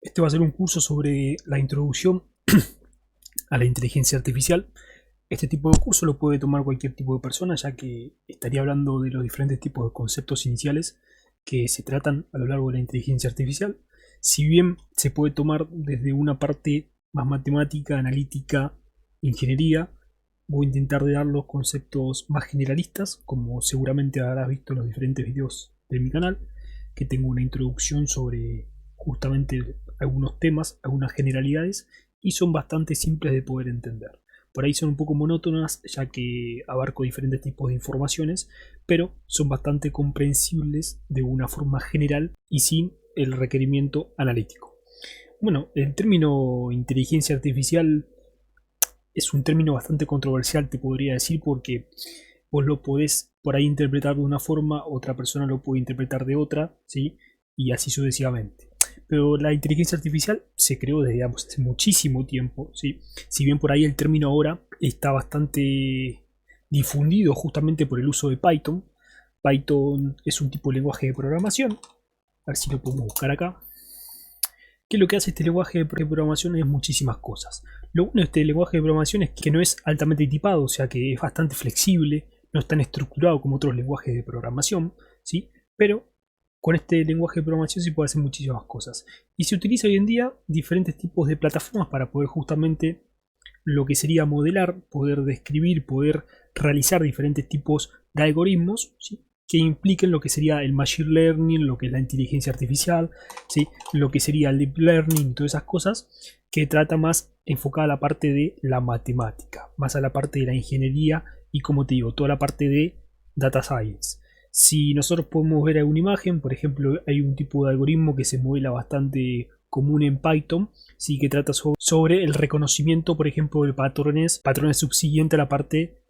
Este va a ser un curso sobre la introducción a la inteligencia artificial. Este tipo de curso lo puede tomar cualquier tipo de persona, ya que estaría hablando de los diferentes tipos de conceptos iniciales que se tratan a lo largo de la inteligencia artificial. Si bien se puede tomar desde una parte más matemática, analítica, ingeniería, voy a intentar de dar los conceptos más generalistas, como seguramente habrás visto en los diferentes videos de mi canal, que tengo una introducción sobre justamente algunos temas, algunas generalidades, y son bastante simples de poder entender. Por ahí son un poco monótonas, ya que abarco diferentes tipos de informaciones, pero son bastante comprensibles de una forma general y sin el requerimiento analítico. Bueno, el término inteligencia artificial es un término bastante controversial, te podría decir, porque vos lo podés por ahí interpretar de una forma, otra persona lo puede interpretar de otra, ¿sí? Y así sucesivamente. Pero la inteligencia artificial se creó desde hace muchísimo tiempo, ¿sí? Si bien por ahí el término ahora está bastante difundido justamente por el uso de Python. Python es un tipo de lenguaje de programación. A ver si lo podemos buscar acá. ¿Qué es lo que hace este lenguaje de programación? Es muchísimas cosas. Lo bueno de este lenguaje de programación es que no es altamente tipado, o sea que es bastante flexible, no es tan estructurado como otros lenguajes de programación, ¿sí? Pero con este lenguaje de programación se puede hacer muchísimas cosas. Y se utiliza hoy en día diferentes tipos de plataformas para poder justamente lo que sería modelar, poder describir, poder realizar diferentes tipos de algoritmos, ¿sí? Que impliquen lo que sería el machine learning, lo que es la inteligencia artificial, ¿sí? Lo que sería el deep learning, todas esas cosas, que trata más enfocada a la parte de la matemática, más a la parte de la ingeniería y, como te digo, toda la parte de data science. Si nosotros podemos ver alguna imagen, por ejemplo, hay un tipo de algoritmo que se modela bastante común en Python, sí, que trata sobre el reconocimiento, por ejemplo, de patrones subsiguientes a la parte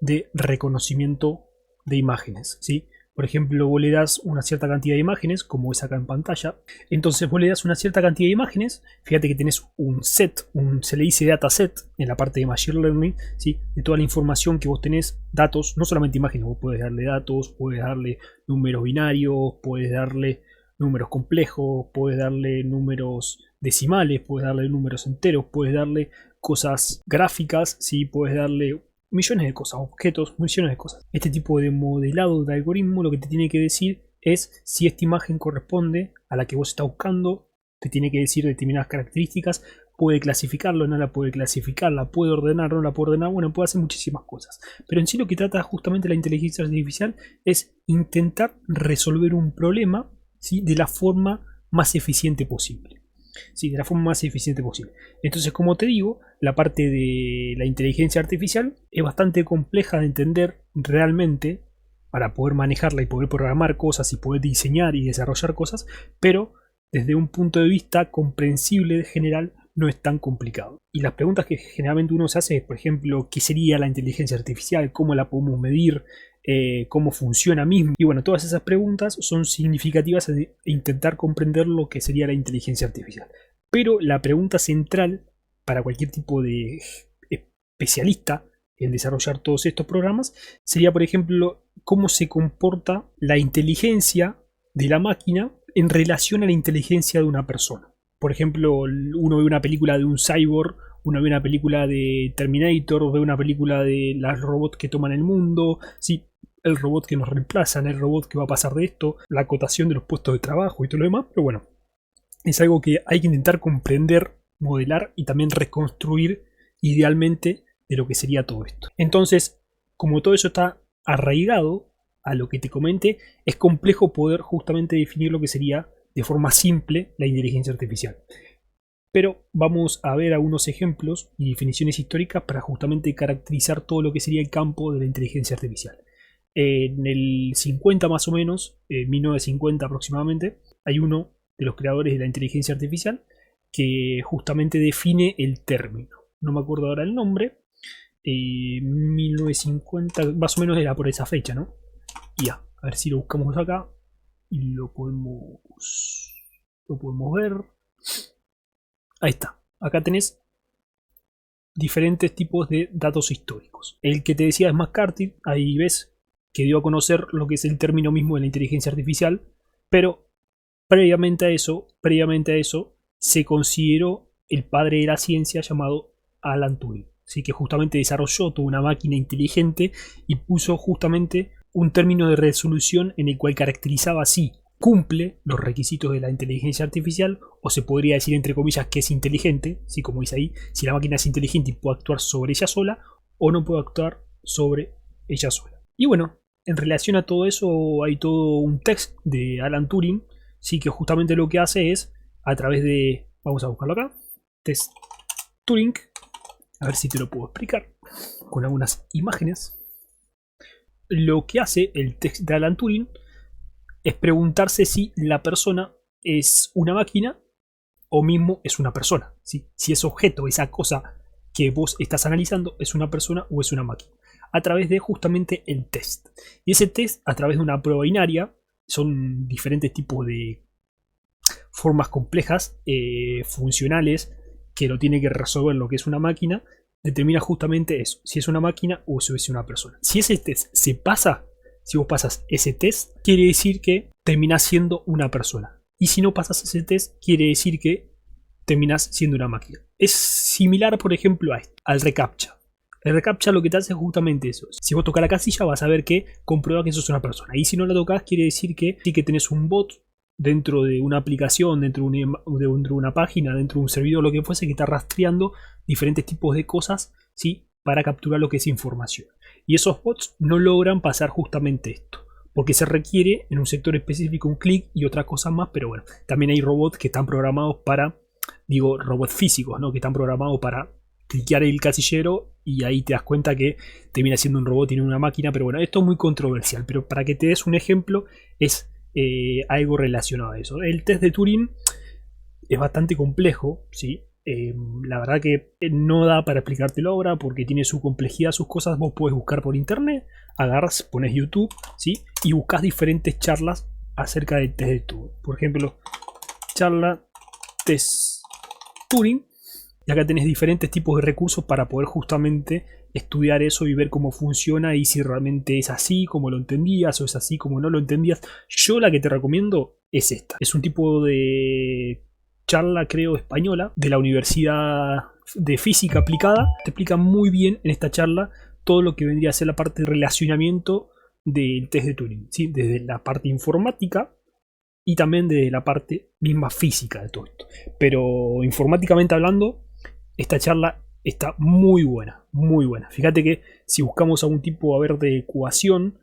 de reconocimiento de imágenes, ¿sí? Por ejemplo, vos le das una cierta cantidad de imágenes, como es acá en pantalla. Entonces vos le das una cierta cantidad de imágenes. Fíjate que tenés un set, se le dice dataset en la parte de Machine Learning, ¿sí? De toda la información que vos tenés, datos, no solamente imágenes, vos podés darle datos, podés darle números binarios, podés darle números complejos, puedes darle números decimales, puedes darle números enteros, puedes darle cosas gráficas, ¿sí? Puedes darle millones de cosas, objetos, millones de cosas. Este tipo de modelado de algoritmo lo que te tiene que decir es si esta imagen corresponde a la que vos estás buscando, te tiene que decir determinadas características, puede clasificarlo, no la puede clasificar, la puede ordenar, no la puede ordenar, bueno, puede hacer muchísimas cosas. Pero en sí lo que trata justamente la inteligencia artificial es intentar resolver un problema, ¿sí? De la forma más eficiente posible. Sí, de la forma más eficiente posible. Entonces, como te digo, la parte de la inteligencia artificial es bastante compleja de entender realmente para poder manejarla y poder programar cosas y poder diseñar y desarrollar cosas, pero desde un punto de vista comprensible general no es tan complicado. Y las preguntas que generalmente uno se hace es, por ejemplo, ¿qué sería la inteligencia artificial? ¿Cómo la podemos medir? Cómo funciona mismo. Y bueno, todas esas preguntas son significativas de intentar comprender lo que sería la inteligencia artificial. Pero la pregunta central para cualquier tipo de especialista en desarrollar todos estos programas sería, por ejemplo, cómo se comporta la inteligencia de la máquina en relación a la inteligencia de una persona. Por ejemplo, uno ve una película de un cyborg, uno ve una película de Terminator, ve una película de los robots que toman el mundo, sí, el robot que nos reemplazan, el robot que va a pasar de esto, la acotación de los puestos de trabajo y todo lo demás, pero bueno, es algo que hay que intentar comprender, modelar y también reconstruir idealmente de lo que sería todo esto. Entonces, como todo eso está arraigado a lo que te comenté, es complejo poder justamente definir lo que sería de forma simple la inteligencia artificial. Pero vamos a ver algunos ejemplos y definiciones históricas para justamente caracterizar todo lo que sería el campo de la inteligencia artificial. En el 50 más o menos, en 1950 aproximadamente, hay uno de los creadores de la inteligencia artificial que justamente define el término. No me acuerdo ahora el nombre. 1950, más o menos era por esa fecha, ¿no? Y ya, a ver si lo buscamos acá y lo podemos ver. Ahí está. Acá tenés diferentes tipos de datos históricos. El que te decía es McCarthy, ahí ves que dio a conocer lo que es el término mismo de la inteligencia artificial, pero previamente a eso se consideró el padre de la ciencia llamado Alan Turing. Así que justamente desarrolló toda una máquina inteligente y puso justamente un término de resolución en el cual caracterizaba si cumple los requisitos de la inteligencia artificial, o se podría decir entre comillas que es inteligente, ¿sí? Como dice ahí, si la máquina es inteligente y puede actuar sobre ella sola o no puede actuar sobre ella sola. Y bueno, en relación a todo eso hay todo un test de Alan Turing, sí, que justamente lo que hace es, a través de, vamos a buscarlo acá, test Turing, a ver si te lo puedo explicar con algunas imágenes. Lo que hace el test de Alan Turing es preguntarse si la persona es una máquina o mismo es una persona, ¿sí? Si ese objeto, esa cosa que vos estás analizando es una persona o es una máquina, a través de justamente el test. Y ese test, a través de una prueba binaria, son diferentes tipos de formas complejas, funcionales, que lo tiene que resolver lo que es una máquina, determina justamente eso, si es una máquina o si es una persona. Si ese test se pasa, si vos pasas ese test, quiere decir que terminás siendo una persona. Y si no pasas ese test, quiere decir que terminás siendo una máquina. Es similar, por ejemplo, al reCAPTCHA. El reCAPTCHA lo que te hace es justamente eso. Si vos tocas la casilla, vas a ver que comprueba que sos una persona. Y si no la tocas, quiere decir que sí que tenés un bot dentro de una aplicación, dentro de una página, dentro de un servidor, lo que fuese, que está rastreando diferentes tipos de cosas, ¿sí? Para capturar lo que es información. Y esos bots no logran pasar justamente esto, porque se requiere en un sector específico un clic y otras cosas más, pero bueno, también hay robots que están programados para, digo, robots físicos, ¿no? Que están programados para cliquear el casillero y ahí te das cuenta que termina siendo un robot y no una máquina, pero bueno, esto es muy controversial, pero para que te des un ejemplo, es algo relacionado a eso. El test de Turing es bastante complejo, ¿sí? La verdad que no da para explicártelo ahora porque tiene su complejidad, sus cosas. Vos podés buscar por internet, agarras, pones YouTube, ¿sí? Y buscas diferentes charlas acerca del test de Turing. Por ejemplo, charla test Turing. Y acá tenés diferentes tipos de recursos para poder justamente estudiar eso y ver cómo funciona y si realmente es así como lo entendías o es así como no lo entendías. Yo la que te recomiendo es esta. Es un tipo de charla, creo, española, de la Universidad de Física Aplicada. Te explica muy bien en esta charla todo lo que vendría a ser la parte de relacionamiento del test de Turing, ¿sí? Desde la parte informática y también desde la parte misma física de todo esto. Pero informáticamente hablando, esta charla está muy buena, muy buena. Fíjate que si buscamos algún tipo a ver de ecuación,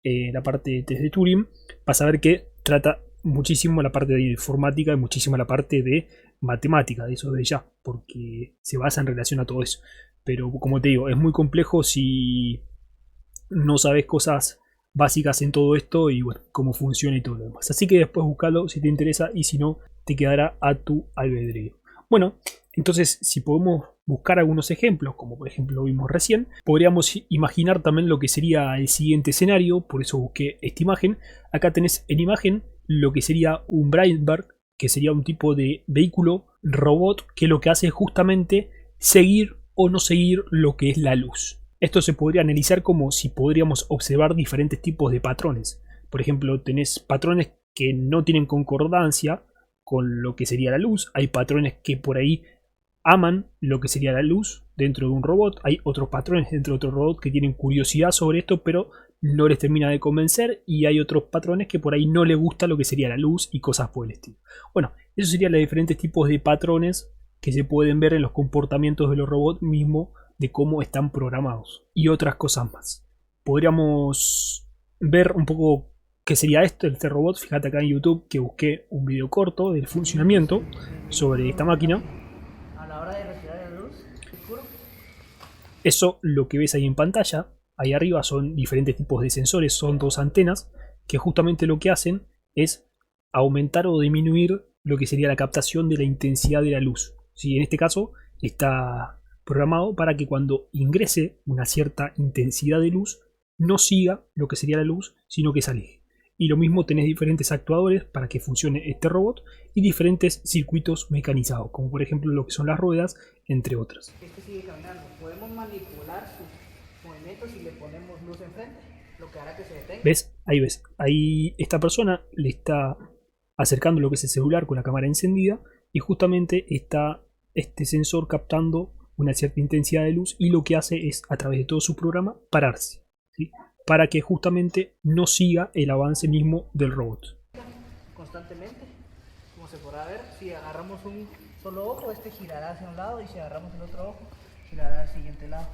la parte de test de Turing, vas a ver que trata muchísimo la parte de informática y muchísimo la parte de matemática, de eso de ya, porque se basa en relación a todo eso. Pero como te digo, es muy complejo si no sabes cosas básicas en todo esto y bueno, cómo funciona y todo lo demás. Así que después buscalo si te interesa y si no, te quedará a tu albedrío. Bueno, entonces si podemos buscar algunos ejemplos, como por ejemplo lo vimos recién, podríamos imaginar también lo que sería el siguiente escenario, por eso busqué esta imagen. Acá tenés en imagen lo que sería un Brainbird, que sería un tipo de vehículo robot que lo que hace es justamente seguir o no seguir lo que es la luz. Esto se podría analizar como si podríamos observar diferentes tipos de patrones. Por ejemplo, tenés patrones que no tienen concordancia con lo que sería la luz. Hay patrones que por ahí aman lo que sería la luz dentro de un robot. Hay otros patrones dentro de otro robot que tienen curiosidad sobre esto, pero no les termina de convencer. Y hay otros patrones que por ahí no les gusta lo que sería la luz y cosas por el estilo. Bueno, esos serían los diferentes tipos de patrones que se pueden ver en los comportamientos de los robots mismo, de cómo están programados y otras cosas más. Podríamos ver un poco qué sería esto, este robot. Fíjate acá en YouTube que busqué un video corto del funcionamiento sobre esta máquina. A la hora de retirar la luz, oscuro. Eso, lo que ves ahí en pantalla, ahí arriba son diferentes tipos de sensores, son dos antenas que justamente lo que hacen es aumentar o disminuir lo que sería la captación de la intensidad de la luz. ¿Sí? En este caso está programado para que cuando ingrese una cierta intensidad de luz no siga lo que sería la luz, sino que se aleje. Y lo mismo tenés diferentes actuadores para que funcione este robot y diferentes circuitos mecanizados, como por ejemplo lo que son las ruedas, entre otras. Este sigue caminando. Podemos manipular sus movimientos si le ponemos luz enfrente, lo que hará que se detenga. ¿Ves? Ahí ves. Ahí esta persona le está acercando lo que es el celular con la cámara encendida y justamente está este sensor captando una cierta intensidad de luz y lo que hace es, a través de todo su programa, pararse, ¿sí? Para que justamente no siga el avance mismo del robot. Constantemente, como se podrá ver, si agarramos un solo ojo, este girará hacia un lado, y si agarramos el otro ojo, girará al siguiente lado.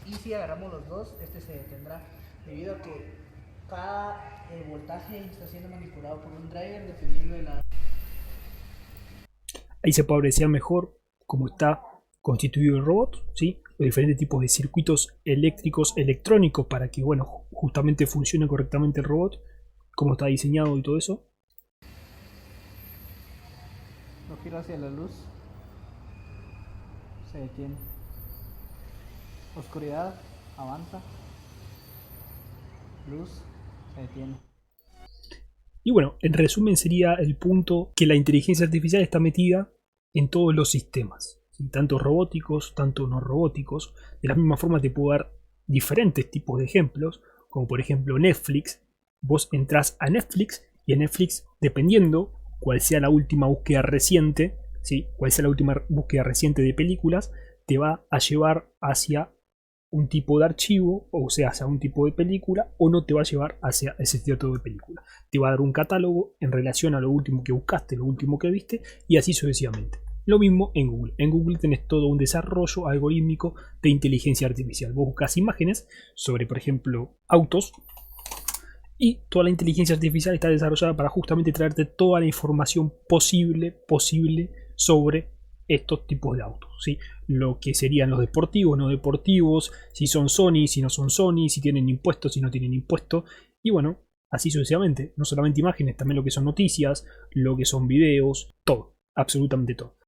Y si agarramos los dos, este se detendrá, debido a que cada voltaje está siendo manipulado por un driver dependiendo de la... Ahí se puede apreciar mejor cómo está constituido el robot, ¿sí? Los diferentes tipos de circuitos eléctricos, electrónicos, para que, bueno, justamente funcione correctamente el robot, cómo está diseñado y todo eso. Lo giro hacia la luz, se detiene. Oscuridad, avanza. Luz, se detiene. Y bueno, en resumen sería el punto que la inteligencia artificial está metida en todos los sistemas, ¿sí? Tanto robóticos, tanto no robóticos. De la misma forma te puedo dar diferentes tipos de ejemplos, como por ejemplo Netflix. Vos entrás a Netflix y en Netflix, dependiendo cuál sea la última búsqueda reciente, ¿sí? Cuál sea la última búsqueda reciente de películas, te va a llevar hacia un tipo de archivo, o sea, hacia un tipo de película, o no te va a llevar hacia ese tipo de película. Te va a dar un catálogo en relación a lo último que buscaste, lo último que viste, y así sucesivamente. Lo mismo en Google. En Google tenés todo un desarrollo algorítmico de inteligencia artificial. Vos buscas imágenes sobre, por ejemplo, autos, y toda la inteligencia artificial está desarrollada para justamente traerte toda la información posible sobre estos tipos de autos, ¿sí? Lo que serían los deportivos, no deportivos, si son Sony, si no son Sony, si tienen impuestos, si no tienen impuestos, y bueno, así sucesivamente. No solamente imágenes, también lo que son noticias, lo que son videos, todo, absolutamente todo.